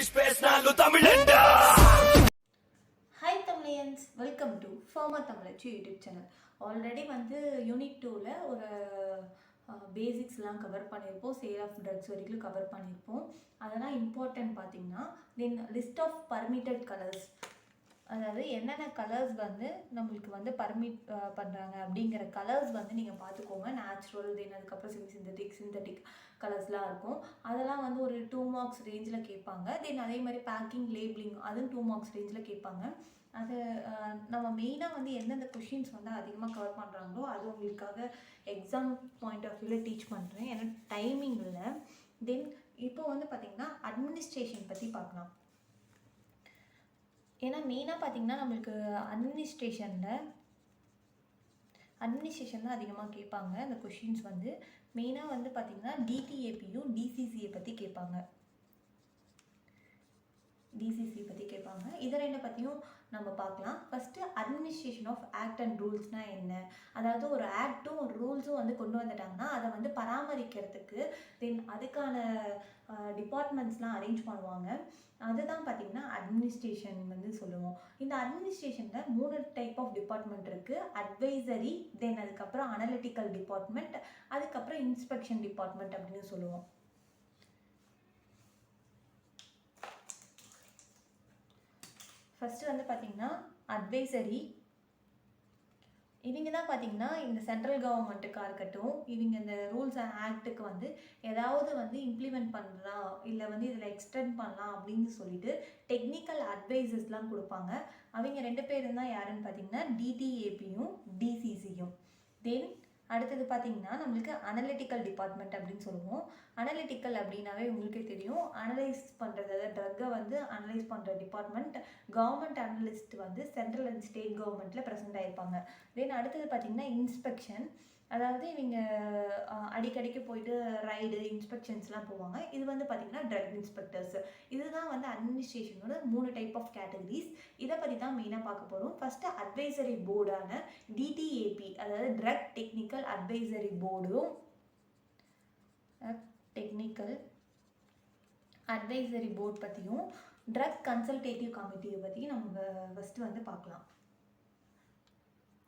Hi Tamilians, welcome to Pharma Tamilichu YouTube channel. Already வந்து unit 2ல ஒரு பேசிக்ஸ்லாம் cover பண்ணியிருப்போம், sale of drugs வரைக்கும் cover பண்ணியிருப்போம். அதெல்லாம் இம்பார்ட்டன்ட் பார்த்தீங்கன்னா தென் லிஸ்ட் ஆஃப் பர்மிட்டட் கலர்ஸ், அதாவது என்னென்ன கலர்ஸ் வந்து நம்மளுக்கு வந்து பர்மிட் பண்ணுறாங்க அப்படிங்கிற கலர்ஸ் வந்து நீங்கள் பார்த்துக்கோங்க. நேச்சுரல், தென் அதுக்கப்புறம் சிந்தட்டிக் கலர்ஸ்லாம் இருக்கும். அதெல்லாம் வந்து ஒரு 2 மார்க்ஸ் ரேஞ்சில் கேட்பாங்க. தென் அதே மாதிரி பேக்கிங், லேபிளிங் அதுவும் 2 மார்க்ஸ் ரேஞ்சில் கேட்பாங்க. அது நம்ம மெயினாக வந்து எந்தெந்த கொஷின்ஸ் வந்து அதிகமாக கவர் பண்ணுறாங்களோ அது உங்களுக்காக எக்ஸாம் பாயிண்ட் ஆஃப் வியூவில் டீச் பண்ணுறேன், ஏன்னா டைமிங் இல்லை. தென் இப்போ வந்து பார்த்திங்கன்னா அட்மினிஸ்ட்ரேஷன் பற்றி பார்க்கலாம். ஏன்னா மெயினாக பார்த்திங்கன்னா நம்மளுக்கு அட்மினிஸ்ட்ரேஷன் தான் அதிகமாக கேட்பாங்க. அந்த கொஷின்ஸ் வந்து மெயினாக வந்து பார்த்திங்கன்னா டிடிஏபியும் டிசிசியை பற்றி கேட்பாங்க. இதை ரெண்டை பற்றியும் நம்ம பார்க்கலாம். First administration of act and ரூல்ஸ்னால் என்ன, அதாவது ஒரு ஆக்டும் ஒரு ரூல்ஸும் வந்து கொண்டு வந்துட்டாங்கன்னா அதை வந்து பராமரிக்கிறதுக்கு தென் அதுக்கான டிபார்ட்மெண்ட்ஸ்லாம் அரேஞ்ச் பண்ணுவாங்க. அதுதான் பார்த்திங்கன்னா அட்மினிஸ்ட்ரேஷன் வந்து சொல்லுவோம். இந்த அட்மினிஸ்ட்ரேஷனில் 3 டைப் ஆஃப் டிபார்ட்மெண்ட் இருக்குது. அட்வைசரி, தென் அதுக்கப்புறம் அனலிட்டிக்கல் டிபார்ட்மெண்ட், அதுக்கப்புறம் இன்ஸ்பெக்ஷன் டிபார்ட்மெண்ட் அப்படின்னு சொல்லுவோம். ஃபஸ்ட்டு வந்து பார்த்திங்கன்னா அட்வைசரி, இவங்க தான் பார்த்திங்கன்னா இந்த சென்ட்ரல் கவர்மெண்ட்டுக்காக இருக்கட்டும், இவங்க இந்த ரூல்ஸ் அண்ட் ஆக்டுக்கு வந்து ஏதாவது வந்து இம்ப்ளிமெண்ட் பண்ணலாம், இல்லை வந்து இதில் எக்ஸ்டெண்ட் பண்ணலாம் அப்படின்னு சொல்லிட்டு டெக்னிக்கல் அட்வைசஸ்லாம் கொடுப்பாங்க. அவங்க 2 பேரும் தான் யாருன்னு பார்த்திங்கன்னா டிடிஏபியும் டிசிசியும். தென் அடுத்தது பார்த்திங்கன்னா நம்மளுக்கு அனலிட்டிக்கல் டிபார்ட்மெண்ட் அப்படின்னு சொல்லுவோம். அனலிட்டிக்கல் அப்படின்னாவே உங்களுக்கே தெரியும், அனலைஸ் பண்ணுறது, ட்ரக்கை வந்து அனலைஸ் பண்ணுற டிபார்ட்மெண்ட். கவர்மெண்ட் அனலிஸ்ட் வந்து சென்ட்ரல் அண்ட் ஸ்டேட் கவர்மெண்ட்டில் ப்ரெசென்ட் ஆகிருப்பாங்க. தென் அடுத்தது பார்த்திங்கன்னா இன்ஸ்பெக்ஷன், அதாவது இவங்க அடிக்கடிக்கு போயிட்டு ரைடு இன்ஸ்பெக்ஷன்ஸ்லாம் போவாங்க. இது வந்து பார்த்திங்கன்னா ட்ரக் இன்ஸ்பெக்டர்ஸ். இதுதான் வந்து அட்மினிஸ்ட்ரேஷனோட 3 டைப் ஆஃப் கேட்டகரிஸ். இதை பற்றி தான் மெயினாக பார்க்க போகிறோம். ஃபஸ்ட்டு அட்வைசரி போர்டான டிடிஏபி, அதாவது ட்ரக் டெக்னிக்கல் அட்வைசரி போர்டும் டெக்னிக்கல் அட்வைசரி போர்ட் பற்றியும் ட்ரக் கன்சல்டேட்டிவ் கமிட்டியை பற்றியும் நம்ம ஃபஸ்ட்டு வந்து பார்க்கலாம்.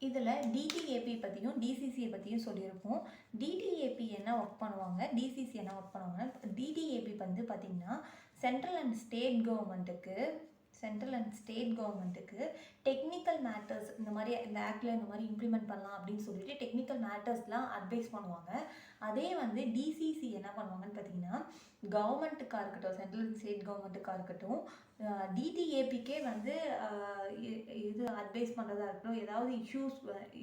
இதில் டிடிஏபி பற்றியும் டிசிசியை பற்றியும் சொல்லியிருப்போம். டிடிஏபி என்ன ஒர்க் பண்ணுவாங்க, டிசிசி என்ன ஒர்க் பண்ணுவாங்க. டிடிஏபி வந்து பார்த்திங்கன்னா சென்ட்ரல் அண்ட் ஸ்டேட் கவர்மெண்ட்டுக்கு டெக்னிக்கல் மேட்டர்ஸ், இந்த மாதிரி இந்த ஆக்டில் இந்த மாதிரி இம்ப்ளிமெண்ட் பண்ணலாம் அப்படின்னு சொல்லிட்டு டெக்னிக்கல் மேட்டர்ஸ்லாம் அட்வைஸ் பண்ணுவாங்க. அதே வந்து டிசிசி என்ன பண்ணுவாங்கன்னு பார்த்தீங்கன்னா கவர்மெண்ட்டுக்காக இருக்கட்டும், சென்ட்ரல் அண்ட் ஸ்டேட் கவர்மெண்ட்டுக்காக இருக்கட்டும், டிடிஏபிக்கே வந்து இது அட்வைஸ் பண்ணுறதா இருக்கட்டும், ஏதாவது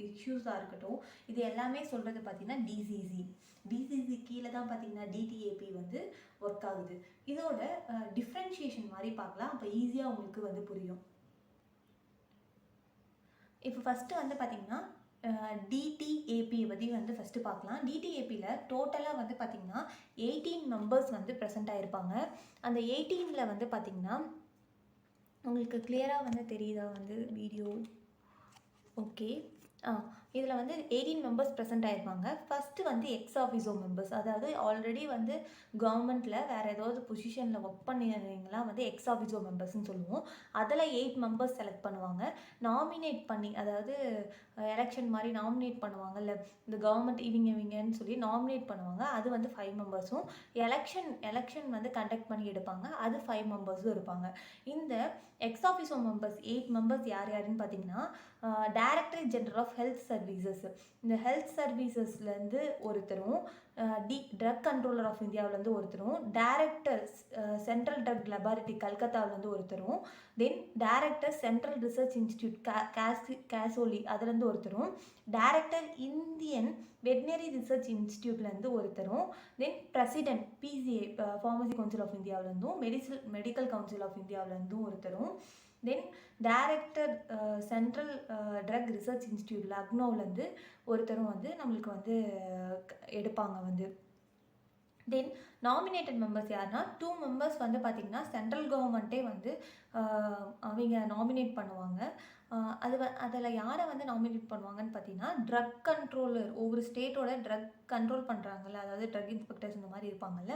இஷ்யூஸாக இருக்கட்டும், இது எல்லாமே சொல்கிறது பார்த்திங்கன்னா டிசிசி கீழே தான் பார்த்திங்கன்னா டிடிஏபி வந்து ஒர்க் ஆகுது. இதோட டிஃப்ரென்ஷியேஷன் மாதிரி பார்க்கலாம், அப்போ ஈஸியாக உங்களுக்கு வந்து புரியும். இப்போ ஃபஸ்ட்டு வந்து பார்த்திங்கன்னா டிடிஏபியை பற்றி வந்து ஃபஸ்ட்டு பார்க்கலாம். டிடிஏபியில் டோட்டலாக வந்து பார்த்திங்கன்னா 18 மெம்பர்ஸ் வந்து ப்ரெசென்ட் ஆகிருப்பாங்க. அந்த 18ல் வந்து பார்த்திங்கன்னா உங்களுக்கு கிளியராக வந்து தெரியுதா வந்து வீடியோ? ஓகே. இதில் வந்து 18 மெம்பர்ஸ் ப்ரெசென்ட் ஆகிருப்பாங்க. ஃபஸ்ட்டு வந்து எக்ஸ் ஆஃபீஸோ மெம்பர்ஸ், அதாவது ஆல்ரெடி வந்து கவர்மெண்ட்டில் வேறு ஏதாவது பொசிஷனில் ஒர்க் பண்ணிடுறீங்களா வந்து எக்ஸ் ஆஃபீஸோ மெம்பர்ஸ்ன்னு சொல்லுவோம். அதில் 8 மெம்பர்ஸ் செலக்ட் பண்ணுவாங்க. நாமினேட் பண்ணி, அதாவது எலெக்ஷன் மாதிரி நாமினேட் பண்ணுவாங்கல்ல, இந்த கவர்மெண்ட் இவங்கன்னு சொல்லி நாமினேட் பண்ணுவாங்க, அது வந்து 5 மெம்பர்ஸும். எலெக்ஷன் வந்து கண்டக்ட் பண்ணி எடுப்பாங்க, அது 5 மெம்பர்ஸும் இருப்பாங்க. இந்த எக்ஸ் ஆஃபீஸோ மெம்பர்ஸ் 8 மெம்பர்ஸ் யாருன்னு பார்த்தீங்கன்னா directorate general of health services, இந்த ஹெல்த் சர்வீசஸ்லேருந்து ஒருத்தரும், ட்ரக் கண்ட்ரோலர் ஆஃப் இந்தியாவிலேருந்து ஒருத்தரும், டைரக்டர் சென்ட்ரல் ட்ரக் லெபார்ட்டரி கல்கத்தாவிலேருந்து ஒருத்தரும், then director central research institute Kasauli அதுலேருந்து ஒருத்தரும், டைரக்டர் இந்தியன் வெட்னரி ரிசர்ச் இன்ஸ்டியூட்லேருந்து ஒருத்தரும், then president PCA pharmacy council of இந்தியாவிலேருந்தும், மெடிக்கல் கவுன்சில் ஆஃப் இந்தியாவிலேருந்தும் ஒருத்தரும், then director central drug research institute லக்னோவிலேருந்து ஒருத்தரும் வந்து நம்மளுக்கு வந்து எடுப்பாங்க வந்து. தென் நாமினேட்டட் மெம்பர்ஸ் யாருன்னா 2 மெம்பர்ஸ் வந்து பார்த்திங்கன்னா சென்ட்ரல் கவர்மெண்ட்டே வந்து அவங்க நாமினேட் பண்ணுவாங்க. அதில் யாரை வந்து நாமினேட் பண்ணுவாங்கன்னு பார்த்தீங்கன்னா, ட்ரக் கண்ட்ரோலர், ஒவ்வொரு ஸ்டேட்டோட ட்ரக் கண்ட்ரோல் பண்ணுறாங்கல்ல, அதாவது ட்ரக் இன்ஸ்பெக்டர்ஸ் இந்த மாதிரி இருப்பாங்கல்ல,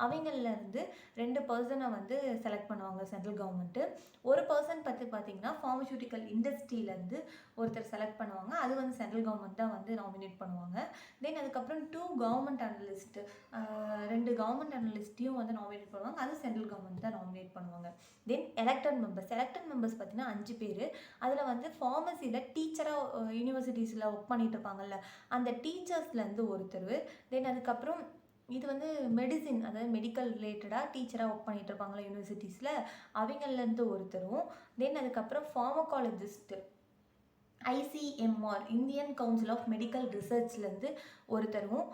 அவங்கள்லேருந்து 2 பர்சனை வந்து செலக்ட் பண்ணுவாங்க சென்ட்ரல் கவர்மெண்ட்டு. ஒரு பர்சன் பற்றி பார்த்தீங்கன்னா ஃபார்மசூட்டிக்கல் இண்டஸ்ட்ரியிலேருந்து ஒருத்தர் செலக்ட் பண்ணுவாங்க. அது வந்து சென்ட்ரல் கவர்மெண்ட் தான் வந்து நாமினேட் பண்ணுவாங்க. தென் அதுக்கப்புறம் 2 கவர்மெண்ட் அனலிஸ்ட்டு, 2 கவர்மெண்ட் அனலிஸ்ட்டையும் வந்து நாமினேட் பண்ணுவாங்க. அது சென்ட்ரல் கவர்மெண்ட் தான் நாமினேட் பண்ணுவாங்க. தென் எலெக்டட் மெம்பர்ஸ் பார்த்தீங்கன்னா 5 பேர். அதில் வந்து ஃபார்மசியில் டீச்சராக யூனிவர்சிட்டிஸில் ஒர்க் பண்ணிட்டு இருப்பாங்கல்ல, அந்த டீச்சர்ஸ்லேருந்து ஒருத்தர். தென் அதுக்கப்புறம் இது வந்து மெடிசின், அதாவது மெடிக்கல் ரிலேட்டடாக டீச்சராக ஒர்க் பண்ணிட்டு இருப்பாங்களா யூனிவர்சிட்டிஸில், அவங்கள்லேருந்து ஒருத்தரும். தென் அதுக்கப்புறம் pharmacologist, ICMR, Indian council of medical ரிசர்ச்லேருந்து ஒருத்தரும்.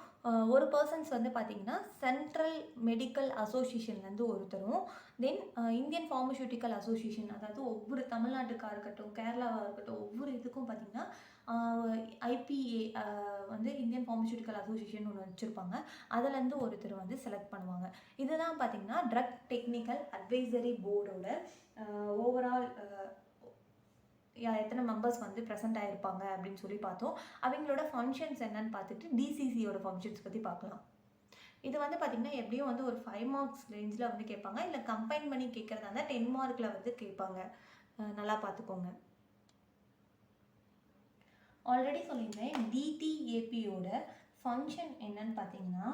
ஒரு பர்சன்ஸ் வந்து பார்த்திங்கன்னா சென்ட்ரல் மெடிக்கல் அசோசியேஷன்லேருந்து ஒருத்தரும். தென் இந்தியன் ஃபார்மசூட்டிக்கல் அசோசியேஷன், அதாவது ஒவ்வொரு தமிழ்நாட்டுக்காக இருக்கட்டும், கேரளாவாக இருக்கட்டும், ஒவ்வொரு இதுக்கும் பார்த்திங்கன்னா ஐபிஏ வந்து இந்தியன் ஃபார்மசூட்டிக்கல் அசோசியேஷன் ஒன்று வச்சுருப்பாங்க. அதுலேருந்து ஒருத்தர் வந்து செலக்ட் பண்ணுவாங்க. இதுதான் பார்த்திங்கன்னா ட்ரக் டெக்னிக்கல் அட்வைசரி போர்டோட ஓவரால் எத்தனை மெம்பர்ஸ் வந்து ப்ரெசென்ட் ஆகிருப்பாங்க அப்படின்னு சொல்லி பார்த்தோம். அவங்களோட ஃபங்க்ஷன்ஸ் என்னன்னு பார்த்துட்டு டிசிசியோட ஃபங்க்ஷன்ஸ் பற்றி பார்க்கலாம். இது வந்து பார்த்திங்கன்னா எப்படியும் வந்து ஒரு 5 மார்க்ஸ் ரேஞ்சில் வந்து கேட்பாங்க, இல்லை கம்பைன் பண்ணி கேட்குறதா இருந்தால் 10 மார்க்கில் வந்து கேட்பாங்க. நல்லா பார்த்துக்கோங்க. ஆல்ரெடி சொல்லியிருந்தேன், டிடிஏபியோட ஃபங்க்ஷன் என்னன்னு பார்த்தீங்கன்னா,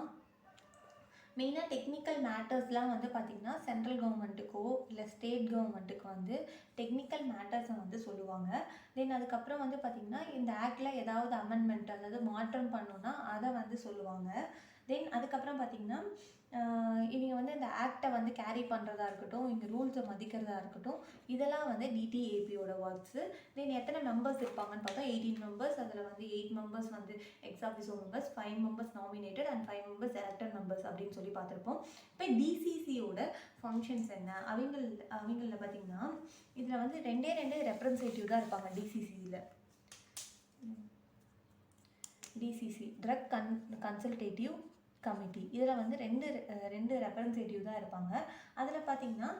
மெயினாக டெக்னிக்கல் மேட்டர்ஸ்லாம் வந்து பார்த்திங்கன்னா சென்ட்ரல் கவர்மெண்ட்டுக்கோ இல்லை ஸ்டேட் கவர்மெண்ட்டுக்கு வந்து டெக்னிக்கல் மேட்டர்ஸை வந்து சொல்லுவாங்க. தென் அதுக்கப்புறம் வந்து பார்த்திங்கன்னா இந்த ஆக்டில் ஏதாவது அமெண்ட்மெண்ட், அதாவது மாற்றம் பண்ணணுன்னா அதை வந்து சொல்லுவாங்க. தென் அதுக்கப்புறம் பார்த்திங்கன்னா இவங்க வந்து இந்த ஆக்டை வந்து கேரி பண்ணுறதா இருக்கட்டும், இங்கே ரூல்ஸை மதிக்கிறதா இருக்கட்டும், இதெல்லாம் வந்து டிடிஏபியோட ஒர்க்ஸு. தென் எத்தனை மெம்பர்ஸ் இருப்பாங்கன்னு பார்த்தா 18 மெம்பர்ஸ். அதில் வந்து 8 மெம்பர்ஸ் வந்து ex officio members, 5 members nominated and 5 members elected members அப்படின்னு சொல்லி பார்த்துருப்போம். இப்போ டிசிசியோட ஃபங்க்ஷன்ஸ் என்ன, அவங்களில் பார்த்திங்கன்னா இதில் வந்து 2 ரெப்ரசன்டேட்டிவ் தான் இருப்பாங்க டிசிசியில். டிசிசி ட்ரக் கன்சல்டேட்டிவ் கமிட்டி, இதில் வந்து 2 ரெப்ரசன்டேட்டிவ் தான் இருப்பாங்க. அதில் பார்த்திங்கன்னா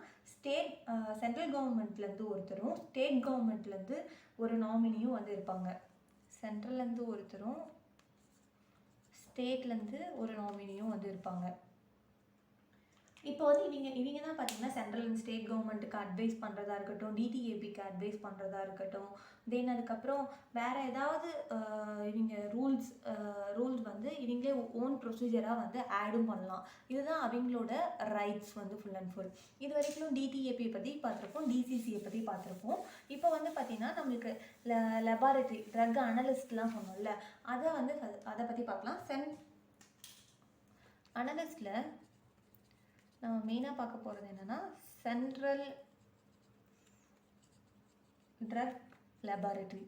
சென்ட்ரல் கவர்மெண்ட்லேருந்து ஒருத்தரும் ஸ்டேட் கவர்மெண்ட்லேருந்து ஒரு நாமினியும் வந்து இருப்பாங்க. சென்ட்ரல்லேருந்து ஒருத்தரும் ஸ்டேட்லேருந்து ஒரு நாமினியும் வந்து இருப்பாங்க. இப்போ வந்து இவங்க தான் பார்த்திங்கன்னா சென்ட்ரல் அண்ட் ஸ்டேட் கவர்மெண்ட்டுக்கு அட்வைஸ் பண்ணுறதா இருக்கட்டும், டிடிஏபிக்கு அட்வைஸ் பண்ணுறதா இருக்கட்டும். தென் அதுக்கப்புறம் வேறு ஏதாவது இவங்க ரூல்ஸ் வந்து இவங்களே ஓன் ப்ரொசீஜராக வந்து ஆடும் பண்ணலாம். இதுதான் அவங்களோட ரைட்ஸ் வந்து ஃபுல் அண்ட் ஃபுல். இது வரைக்கும் டிடிஏபியை பற்றி பார்த்துருப்போம், டிசிசியை பற்றி பார்த்துருப்போம். இப்போ வந்து பார்த்திங்கன்னா நம்மளுக்கு லெபார்ட்டரி ட்ரக் அனலிஸ்ட்லாம் சொன்னோம்ல, அதை பற்றி பார்க்கலாம். அனலிஸ்டில் நம்ம மெயினாக பார்க்க போகிறது என்னென்னா சென்ட்ரல் ட்ரக் லெபார்ட்டரி.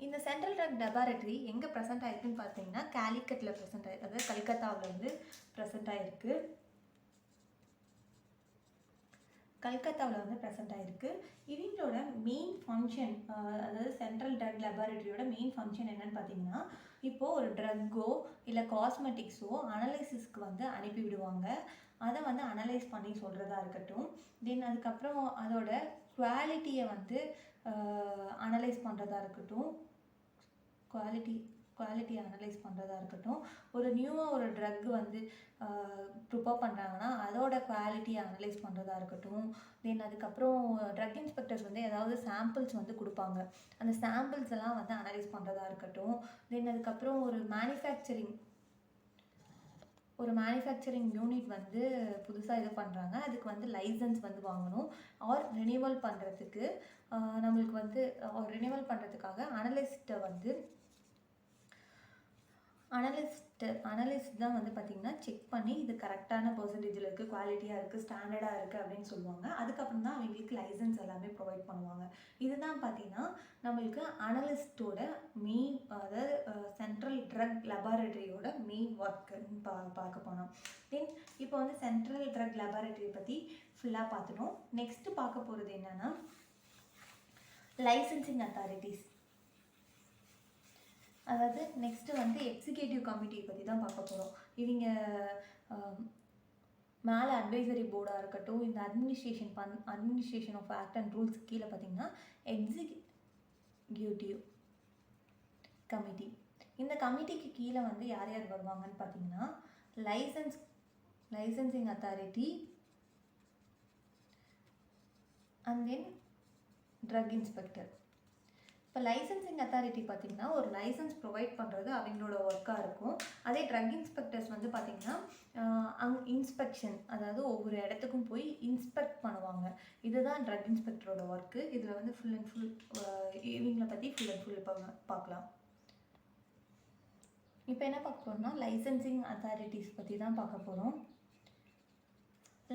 இந்த சென்ட்ரல் ட்ரக் லெபார்ட்டரி எங்கே ப்ரெசென்ட் ஆகிருக்குன்னு பார்த்தீங்கன்னா காலிக்கட்டில் ப்ரெசென்ட் ஆகிருக்கு, அதாவது கல்கத்தாவில் வந்து ப்ரெசென்ட் ஆகிருக்கு. இவங்களோட மெயின் ஃபங்க்ஷன், அதாவது சென்ட்ரல் ட்ரக் லெபார்ட்டரியோட மெயின் ஃபங்க்ஷன் என்னன்னு பார்த்தீங்கன்னா, இப்போது ஒரு ட்ரக்கோ இல்லை காஸ்மெட்டிக்ஸோ அனலைசிஸ்க்கு வந்து அனுப்பிவிடுவாங்க. அதை வந்து அனலைஸ் பண்ணி சொல்கிறதா இருக்கட்டும். தென் அதுக்கப்புறம் அதோட குவாலிட்டியை வந்து அனலைஸ் பண்ணுறதா இருக்கட்டும். குவாலிட்டி அனலைஸ் பண்ணுறதா இருக்கட்டும். ஒரு நியூவாக ஒரு ட்ரக் வந்து ப்ரிப்பேர் பண்ணுறாங்கன்னா அதோட குவாலிட்டியை அனலைஸ் பண்ணுறதா இருக்கட்டும். தென் அதுக்கப்புறம் ட்ரக் இன்ஸ்பெக்டர்ஸ் வந்து ஏதாவது சாம்பிள்ஸ் வந்து கொடுப்பாங்க, அந்த சாம்பிள்ஸ் எல்லாம் வந்து அனலைஸ் பண்ணுறதா இருக்கட்டும். தென் அதுக்கப்புறம் ஒரு மேனுஃபேக்சரிங் யூனிட் வந்து புதுசாக இது பண்ணுறாங்க, அதுக்கு வந்து லைசன்ஸ் வந்து வாங்கணும். ஆர் ரினியூவல் பண்ணுறதுக்கு நம்மளுக்கு வந்து ரினியூவல் பண்ணுறதுக்காக அனலிஸ்ட் தான் வந்து பார்த்திங்கன்னா செக் பண்ணி இது கரெக்டான பர்சன்டேஜில் இருக்குது, குவாலிட்டியாக இருக்குது, ஸ்டாண்டர்டாக இருக்குது அப்படின்னு சொல்லுவாங்க. அதுக்கப்புறம் தான் அவங்களுக்கு லைசன்ஸ் எல்லாமே ப்ரொவைட் பண்ணுவாங்க. இதுதான் பார்த்திங்கன்னா நம்மளுக்கு அனலிஸ்ட்டோட மெயின், அதாவது சென்ட்ரல் ட்ரக் லெபார்ட்டரியோட மெயின் ஒர்க்குன்னு பார்க்க போனோம். தென் இப்போ வந்து சென்ட்ரல் ட்ரக் லெபார்ட்டரியை பற்றி ஃபுல்லாக பார்த்துட்டோம். நெக்ஸ்ட்டு பார்க்க போகிறது என்னென்னா லைசன்சிங் அத்தாரிட்டிஸ். அதாவது நெக்ஸ்ட்டு வந்து எக்ஸிக்யூட்டிவ் கமிட்டியை பற்றி தான் பார்க்க போகிறோம். இவங்க மேலே அட்வைசரி போர்டாக இருக்கட்டும், இந்த administration of act and rules கீழே பார்த்தீங்கன்னா எக்ஸிக்யூட்டிவ் கமிட்டி. இந்த கமிட்டிக்கு கீழே வந்து யார் யார் வருவாங்கன்னு பார்த்தீங்கன்னா licensing authority and then drug inspector. இப்போ லைசன்சிங் அத்தாரிட்டி பார்த்திங்கன்னா ஒரு லைசன்ஸ் ப்ரொவைட் பண்ணுறது அவங்களோட ஒர்க்காக இருக்கும். அதே ட்ரக் இன்ஸ்பெக்டர்ஸ் வந்து பார்த்திங்கன்னா இன்ஸ்பெக்ஷன், அதாவது ஒவ்வொரு இடத்துக்கும் போய் இன்ஸ்பெக்ட் பண்ணுவாங்க. இதுதான் ட்ரக் இன்ஸ்பெக்டரோட ஒர்க்கு. இதில் வந்து ஃபுல் அண்ட் ஃபுல் இவங்களை பற்றி ஃபுல் அண்ட் ஃபுல் பார்க்கலாம். இப்போ என்ன பார்க்க போகிறோம்னா லைசன்சிங் அத்தாரிட்டிஸ் பற்றி தான் பார்க்க போகிறோம்.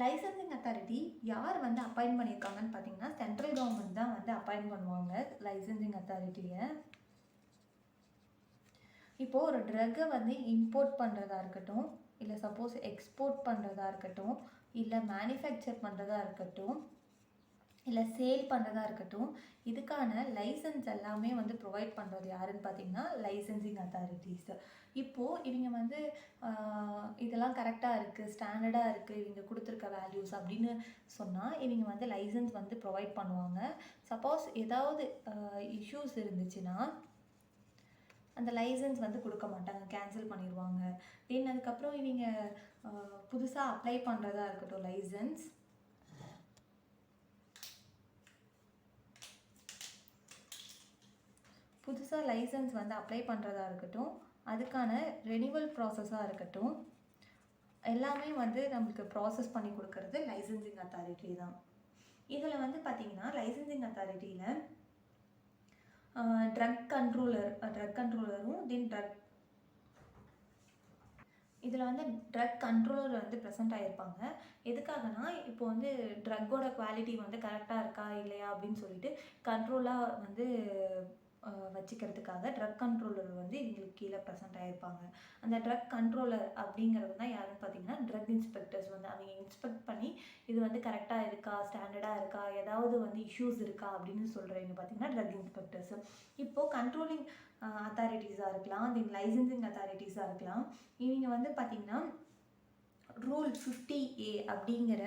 லைசன்சிங் அத்தாரிட்டி யார் வந்து அப்பாயிண்ட் பண்ணியிருக்காங்கன்னு பார்த்தீங்கன்னா சென்ட்ரல் கவர்மெண்ட் தான் வந்து அப்பாயிண்ட் பண்ணுவாங்க லைசன்சிங் அத்தாரிட்டியை. இப்போது ஒரு ட்ரக்கை வந்து இம்போர்ட் பண்ணுறதா இருக்கட்டும், இல்லை சப்போஸ் எக்ஸ்போர்ட் பண்ணுறதா இருக்கட்டும், இல்லை மேனுஃபேக்சர் பண்ணுறதா இருக்கட்டும், இல்லை சேல் பண்ணுறதா இருக்கட்டும், இதுக்கான லைசன்ஸ் எல்லாமே வந்து ப்ரொவைட் பண்ணுறது யாருன்னு பார்த்தீங்கன்னா லைசன்சிங் அத்தாரிட்டிஸ். இப்போது இவங்க வந்து இதெல்லாம் கரெக்டாக இருக்குது, ஸ்டாண்டர்டாக இருக்குது, இவங்க கொடுத்துருக்க வேல்யூஸ் அப்படின்னு சொன்னால் இவங்க வந்து லைசன்ஸ் வந்து ப்ரொவைட் பண்ணுவாங்க. சப்போஸ் ஏதாவது இஷ்யூஸ் இருந்துச்சுன்னா அந்த லைசன்ஸ் வந்து கொடுக்க மாட்டாங்க, கேன்சல் பண்ணிடுவாங்க. தென் அதுக்கப்புறம் இவங்க புதுசாக அப்ளை பண்ணுறதா இருக்கட்டும் லைசன்ஸ், புதுசாக லைசன்ஸ் வந்து அப்ளை பண்ணுறதா இருக்கட்டும், அதுக்கான ரெனிவல் ப்ராசஸாக இருக்கட்டும், எல்லாமே வந்து நம்மளுக்கு ப்ராசஸ் பண்ணி கொடுக்கறது லைசன்சிங் அத்தாரிட்டி தான். இதில் வந்து பார்த்திங்கன்னா லைசன்சிங் அத்தாரிட்டியில் ட்ரக் கண்ட்ரோலரும் தென் இதில் வந்து ட்ரக் கண்ட்ரோலர் வந்து ப்ரெசென்ட் ஆகியிருப்பாங்க. எதுக்காகனா இப்போ வந்து ட்ரக்கோட குவாலிட்டி வந்து கரெக்டாக இருக்கா இல்லையா அப்படின்னு சொல்லிட்டு கண்ட்ரோலாக வந்து வச்சுக்கிறதுக்காக ட்ரக் கண்ட்ரோலர் வந்து இவங்களுக்கு கீழே ப்ரெசென்ட் ஆகியிருப்பாங்க. அந்த ட்ரக் கண்ட்ரோலர் அப்படிங்கிறது தான் யாருன்னு பார்த்தீங்கன்னா ட்ரக் இன்ஸ்பெக்டர்ஸ் வந்து அவங்க இன்ஸ்பெக்ட் பண்ணி இது வந்து கரெக்டாக இருக்கா, ஸ்டாண்டர்டாக இருக்கா, ஏதாவது வந்து இஷ்யூஸ் இருக்கா அப்படின்னு சொல்கிறவங்க பார்த்தீங்கன்னா ட்ரக் இன்ஸ்பெக்டர்ஸ். இப்போது கண்ட்ரோலிங் அத்தாரிட்டிஸாக இருக்கலாம், தென் லைசன்சிங் அத்தாரிட்டிஸாக இருக்கலாம், இவங்க வந்து பார்த்திங்கன்னா ரூல் 50A அப்படிங்கிற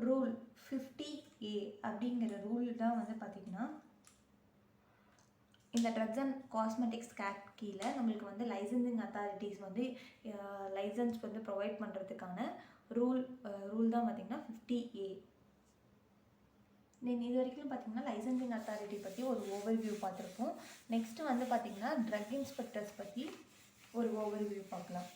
ரூல் 50A அப்படிங்கிற ரூல் தான் வந்து பார்த்திங்கன்னா இந்த ட்ரக்ஸ் அண்ட் காஸ்மெட்டிக்ஸ் ஆக்ட் கீழே நம்மளுக்கு வந்து லைசன்சிங் அத்தாரிட்டிஸ் வந்து லைசன்ஸ் வந்து ப்ரொவைட் பண்ணுறதுக்கான ரூல் தான் பார்த்திங்கன்னா 50A. தென் இது வரைக்கும் பார்த்திங்கன்னா லைசன்சிங் அத்தாரிட்டி பற்றி ஒரு ஓவர்வியூ பார்த்துருப்போம். நெக்ஸ்ட்டு வந்து பார்த்திங்கன்னா ட்ரக் இன்ஸ்பெக்டர்ஸ் பற்றி ஒரு ஓவர்வியூ பார்க்கலாம்.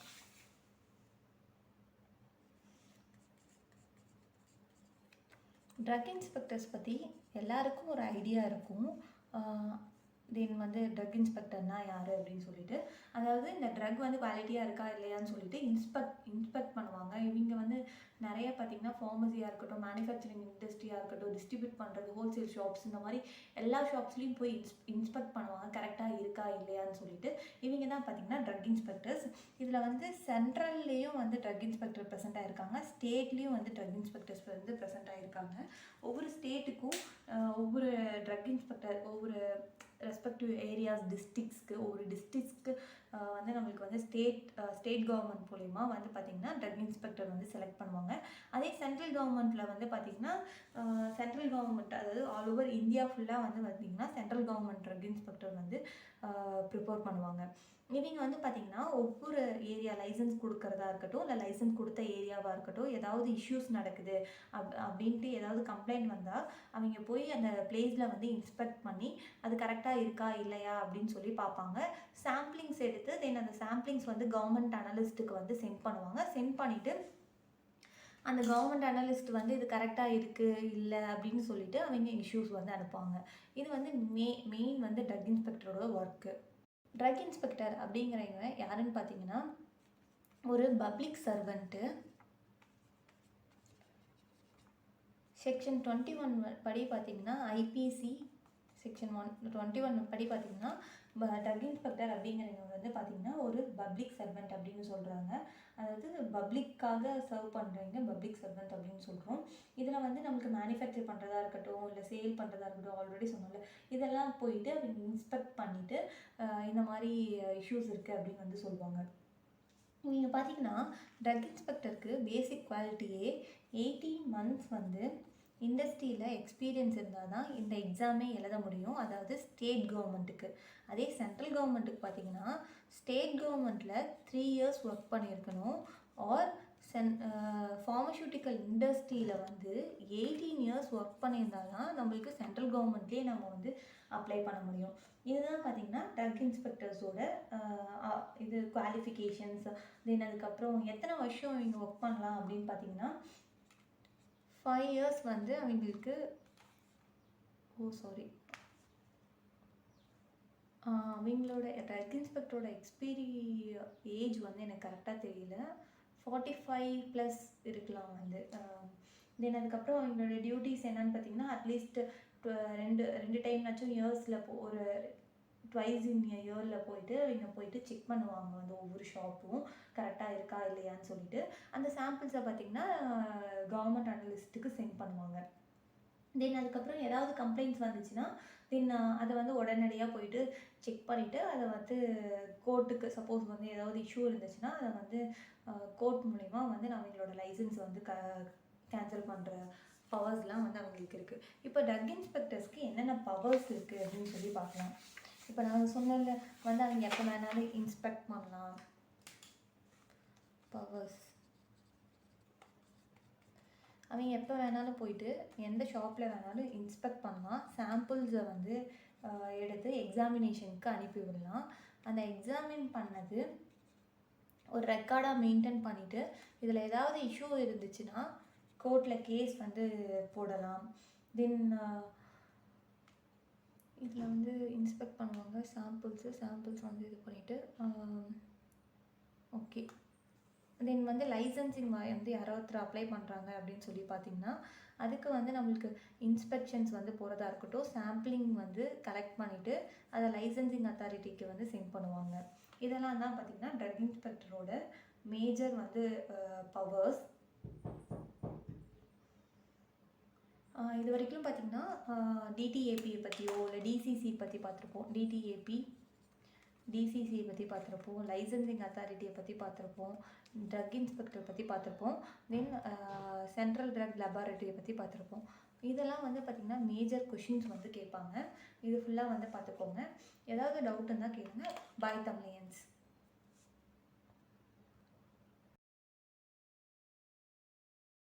ட்ரக் இன்ஸ்பெக்டர்ஸ் பற்றி எல்லாருக்கும் ஒரு ஐடியா இருக்கும். தென் வந்து ட்ரக் இன்ஸ்பெக்டர்னால் யார் அப்படின்னு சொல்லிட்டு, அதாவது இந்த ட்ரக் வந்து குவாலிட்டியாக இருக்கா இல்லையான்னு சொல்லிட்டு இன்ஸ்பெக்ட் பண்ணுவாங்க. இவங்க வந்து நிறைய பார்த்திங்கன்னா ஃபார்மசியாக இருக்கட்டும், மேனுஃபேக்சரிங் இண்டஸ்ட்ரியாக இருக்கட்டும், டிஸ்ட்ரிபியூட் பண்ணுறது ஹோல்சேல் ஷாப்ஸ், இந்த மாதிரி எல்லா ஷாப்ஸ்லேயும் போய் இன்ஸ்பெக்ட் பண்ணுவாங்க கரெக்டாக இருக்கா இல்லையான்னு சொல்லிட்டு. இவங்க தான் பார்த்திங்கன்னா ட்ரக் இன்ஸ்பெக்டர்ஸ். இதில் வந்து சென்ட்ரல்லையும் வந்து ட்ரக் இன்ஸ்பெக்டர் ப்ரெசென்ட் ஆகிருக்காங்க, ஸ்டேட்லேயும் வந்து ட்ரக் இன்ஸ்பெக்டர்ஸ் வந்து ப்ரெசென்ட் ஆகிருக்காங்க. ஒவ்வொரு ஸ்டேட்டுக்கும் ஒவ்வொரு ட்ரக் இன்ஸ்பெக்டர், ஒவ்வொரு ரெஸ்பெக்டிவ் ஏரியாஸ் டிஸ்ட்ரிக்ஸ்க்கு, ஒவ்வொரு டிஸ்ட்ரிக்ஸ்க்கு வந்து நம்மளுக்கு வந்து ஸ்டேட் கவர்மெண்ட் மூலிமா வந்து பார்த்திங்கன்னா ட்ரக் இன்ஸ்பெக்டர் வந்து செலக்ட் பண்ணுவாங்க. அதே சென்ட்ரல் கவர்மெண்ட்டில் வந்து பார்த்திங்கன்னா சென்ட்ரல் கவர்மெண்ட், அதாவது ஆல் ஓவர் இந்தியா ஃபுல்லாக வந்து பார்த்திங்கன்னா சென்ட்ரல் கவர்மெண்ட் ட்ரக் இன்ஸ்பெக்டர் வந்து ப்ரிப்பேர் பண்ணுவாங்க. இவங்க வந்து பார்த்திங்கன்னா ஒவ்வொரு ஏரியா லைசன்ஸ் கொடுக்கறதா இருக்கட்டும், இல்லை லைசன்ஸ் கொடுத்த ஏரியாவாக இருக்கட்டும், ஏதாவது இஷ்யூஸ் நடக்குது அப்படின்ட்டு ஏதாவது கம்ப்ளைண்ட் வந்தால் அவங்க போய் அந்த பிளேஸில் வந்து இன்ஸ்பெக்ட் பண்ணி அது கரெக்டாக இருக்கா இல்லையா அப்படின்னு சொல்லி பார்ப்பாங்க. சாம்பிளிங்ஸ் எடுத்து தென் அந்த சாம்பிளிங்ஸ் வந்து கவர்மெண்ட் அனலிஸ்ட்டுக்கு வந்து சென்ட் பண்ணுவாங்க. சென்ட் பண்ணிவிட்டு அந்த கவர்மெண்ட் அனலிஸ்ட் வந்து இது கரெக்டாக இருக்குது இல்லை அப்படின்னு சொல்லிட்டு அவங்க இஷ்யூஸ் வந்து அனுப்புவாங்க. இது வந்து மெயின் வந்து ட்ரக் இன்ஸ்பெக்டரோட ஒர்க்கு. ட்ரக் இன்ஸ்பெக்டர் அப்படிங்கிறவங்க யாருன்னு பார்த்தீங்கன்னா ஒரு பப்ளிக் சர்வெண்ட்டு. செக்ஷன் 21 படி பார்த்திங்கன்னா ஐபிசி செக்ஷன் 21 படி பார்த்திங்கன்னா ட்ரக் இன்ஸ்பெக்டர் அப்படிங்கிறவங்க வந்து பார்த்திங்கன்னா ஒரு பப்ளிக் சர்வெண்ட் அப்படின்னு சொல்கிறாங்க. அதாவது பப்ளிக்காக சர்வ் பண்ணுறவங்க பப்ளிக் சர்வெண்ட் அப்படின்னு சொல்கிறோம். இதில் வந்து நமக்கு மேனுஃபேக்சர் பண்ணுறதா இருக்கட்டும், இல்லை சேல் பண்ணுறதா இருக்கட்டும், ஆல்ரெடி சொன்னோம்ல, இதெல்லாம் போயிட்டு அவங்க இன்ஸ்பெக்ட் பண்ணிவிட்டு இந்த மாதிரி இஷ்யூஸ் இருக்குது அப்படின்னு வந்து சொல்லுவாங்க. நீங்கள் பார்த்தீங்கன்னா ட்ரக் இன்ஸ்பெக்டருக்கு பேசிக் குவாலிட்டியே 18 months வந்து இண்டஸ்ட்ரியில் எக்ஸ்பீரியன்ஸ் இருந்தால் தான் இந்த எக்ஸாமே எழுத முடியும். அதாவது ஸ்டேட் கவர்மெண்ட்டுக்கு. அதே சென்ட்ரல் கவர்மெண்ட்டுக்கு பார்த்தீங்கன்னா ஸ்டேட் கவர்மெண்ட்டில் 3 years ஒர்க் பண்ணியிருக்கணும். ஆர் ஃபார்மசூட்டிக்கல் இண்டஸ்ட்ரியில் வந்து 18 years ஒர்க் பண்ணியிருந்தால் தான் நம்மளுக்கு சென்ட்ரல் கவர்மெண்ட்லேயே நம்ம வந்து அப்ளை பண்ண முடியும். இதுதான் பார்த்திங்கன்னா ட்ரக் இன்ஸ்பெக்டர்ஸோட இது குவாலிஃபிகேஷன்ஸ். தென் அதுக்கப்புறம் எத்தனை வருஷம் இவங்க ஒர்க் பண்ணலாம் அப்படின்னு பார்த்தீங்கன்னா 5 years வந்து அவங்களுக்கு அவங்களோட ட்ரக் இன்ஸ்பெக்டரோட ஏஜ் வந்து எனக்கு கரெக்டாக தெரியல. 45+ இருக்கலாம் வந்து. தென் அதுக்கப்புறம் அவங்களோட டியூட்டிஸ் என்னன்னு பார்த்தீங்கன்னா அட்லீஸ்ட் ரெண்டு டைம்னாச்சும் இயர்ஸில் ஒரு ட்வைஸ் இன் இயரில் போயிட்டு செக் பண்ணுவாங்க வந்து ஒவ்வொரு ஷாப்பும் கரெக்டாக இருக்கா இல்லையான்னு சொல்லிட்டு. அந்த சாம்பிள்ஸை பார்த்திங்கன்னா கவர்மெண்ட் அனலிஸ்ட்டுக்கு சென்ட் பண்ணுவாங்க. தென் அதுக்கப்புறம் ஏதாவது கம்ப்ளைண்ட்ஸ் வந்துச்சுன்னா தென் அதை வந்து உடனடியாக போயிட்டு செக் பண்ணிவிட்டு அதை வந்து கோர்ட்டுக்கு சப்போஸ் வந்து ஏதாவது இஷ்யூ இருந்துச்சுன்னா அதை வந்து கோர்ட் மூலிமா வந்து அவங்களோட லைசன்ஸ் வந்து கேன்சல் பண்ணுற பவர்ஸ்லாம் வந்து அவங்களுக்கு இருக்குது. இப்போ ட்ரக் இன்ஸ்பெக்டர்ஸ்க்கு என்னென்ன பவர்ஸ் இருக்குது அப்படின்னு சொல்லி பார்க்கலாம். இப்போ நான் சொன்னல வந்து அவங்க எப்போ வேணாலும் இன்ஸ்பெக்ட் பண்ணலாம். பவர்ஸ் அவங்க எப்போ வேணாலும் போயிட்டு எந்த ஷாப்பில் வேணாலும் இன்ஸ்பெக்ட் பண்ணலாம். சாம்பிள்ஸை வந்து எடுத்து எக்ஸாமினேஷனுக்கு அனுப்பி விடலாம். அந்த எக்ஸாமின் பண்ணது ஒரு ரெக்கார்டாக மெயின்டைன் பண்ணிவிட்டு இதில் ஏதாவது இஷ்யூ இருந்துச்சுன்னா கோர்ட்டில் கேஸ் வந்து போடலாம். தென் இதில் வந்து இன்ஸ்பெக்ட் பண்ணுவாங்க சாம்பிள்ஸ் வந்து இது பண்ணிவிட்டு ஓகே. தென் வந்து லைசன்சிங் வந்து யாராவது அப்ளை பண்ணுறாங்க அப்படின்னு சொல்லி பார்த்திங்கன்னா அதுக்கு வந்து நம்மளுக்கு இன்ஸ்பெக்ஷன்ஸ் வந்து போகிறதா இருக்கட்டும், சாம்பிளிங் வந்து கலெக்ட் பண்ணிவிட்டு அதை லைசன்சிங் அத்தாரிட்டிக்கு வந்து சென்ட் பண்ணுவாங்க. இதெல்லாம் தான் பார்த்திங்கன்னா ட்ரக் இன்ஸ்பெக்டரோட மேஜர் வந்து பவர்ஸ். இது வரைக்கும் பார்த்திங்கன்னா டிடிஏபி பற்றியோ இல்லை டிசிசி பற்றி பார்த்துருப்போம். டிசிசியை பற்றி பார்த்துருப்போம், லைசன்சிங் அத்தாரிட்டியை பற்றி பார்த்துருப்போம், ட்ரக் இன்ஸ்பெக்டர் பற்றி பார்த்துருப்போம், தென் சென்ட்ரல் ட்ரக் லெபார்ட்டரியை பற்றி பார்த்துருப்போம். இதெல்லாம் வந்து பார்த்திங்கன்னா மேஜர் கொஷின்ஸ் வந்து கேட்பாங்க. இது ஃபுல்லாக வந்து பார்த்துக்கோங்க. ஏதாவது டவுட் இருந்தால் கேளுங்க. பாய் தமிழியன்ஸ்.